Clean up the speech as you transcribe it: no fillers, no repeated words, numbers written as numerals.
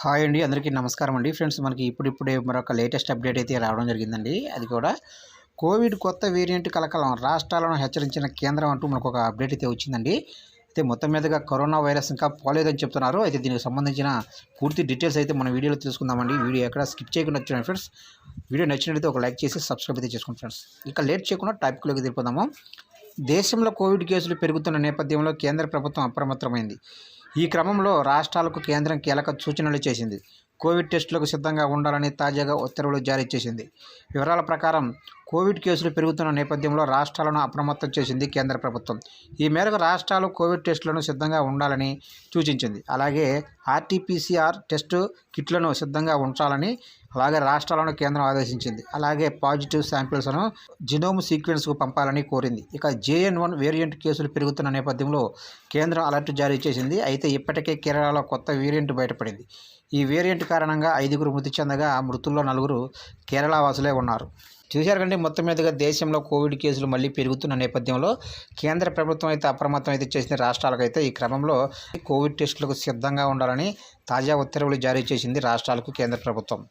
Hi అండి. అందరికీ నమస్కారం అండి. ఫ్రెండ్స్, మనకి ఇప్పుడిప్పుడే మరొక లేటెస్ట్ అప్డేట్ అయితే రావడం జరిగిందండి. అది కూడా కోవిడ్ కొత్త వేరియంట్ కలకలం రాష్ట్రాలను హెచ్చరించిన కేంద్రం అంటూ మనకు ఒక అప్డేట్ అయితే వచ్చిందండి. అయితే మొత్తం మీదుగా కరోనా వైరస్ ఇంకా పోలేదని చెప్తున్నారు. అయితే దీనికి సంబంధించిన పూర్తి డీటెయిల్స్ అయితే మన వీడియోలో తెలుసుకుందామండి. వీడియో ఎక్కడ స్కిప్ చేయకుండా చూడండి ఫ్రెండ్స్. వీడియో నచ్చినట్లయితే ఒక లైక్ చేసి సబ్స్క్రైబ్ అయితే చేసుకోండి ఫ్రెండ్స్. ఇక లేట్ చేయకుండా టాపిక్లోకి వెళ్ళిపోదాము. దేశంలో కోవిడ్ కేసులు పెరుగుతున్న నేపథ్యంలో కేంద్ర ప్రభుత్వం అప్రమత్తమైంది. ఈ క్రమంలో రాష్ట్రాలకు కేంద్రం కీలక సూచనలు చేసింది. కోవిడ్ టెస్టులకు సిద్ధంగా ఉండాలని తాజాగా ఉత్తర్వులు జారీ చేసింది. వివరాల ప్రకారం కోవిడ్ కేసులు పెరుగుతున్న నేపథ్యంలో రాష్ట్రాలను అప్రమత్తం చేసింది కేంద్ర ప్రభుత్వం. ఈ మేరకు రాష్ట్రాలు కోవిడ్ టెస్టులను సిద్ధంగా ఉండాలని సూచించింది. అలాగే ఆర్టీపీసీఆర్ టెస్టు కిట్లను సిద్ధంగా ఉంచాలని అలాగే రాష్ట్రాలను కేంద్రం ఆదేశించింది. అలాగే పాజిటివ్ శాంపిల్స్ను జినోమ్ సీక్వెన్స్కు పంపాలని కోరింది. ఇక JN.1 వేరియంట్ కేసులు పెరుగుతున్న నేపథ్యంలో కేంద్రం అలర్ట్ జారీ చేసింది. అయితే ఇప్పటికే కేరళలో కొత్త వేరియంట్ బయటపడింది. ఈ వేరియంట్ కారణంగా 5 మృతి చెందగా మృతుల్లో 4 కేరళ వాసులే ఉన్నారు. చూశారు కంటే మొత్తం మీదుగా దేశంలో కోవిడ్ కేసులు మళ్ళీ పెరుగుతున్న నేపథ్యంలో కేంద్ర ప్రభుత్వం అయితే అప్రమత్తం అయితే చేసింది రాష్ట్రాలకైతే. ఈ క్రమంలో కోవిడ్ టెస్టులకు సిద్ధంగా ఉండాలని తాజా ఉత్తర్వులు జారీ చేసింది రాష్ట్రాలకు కేంద్ర ప్రభుత్వం.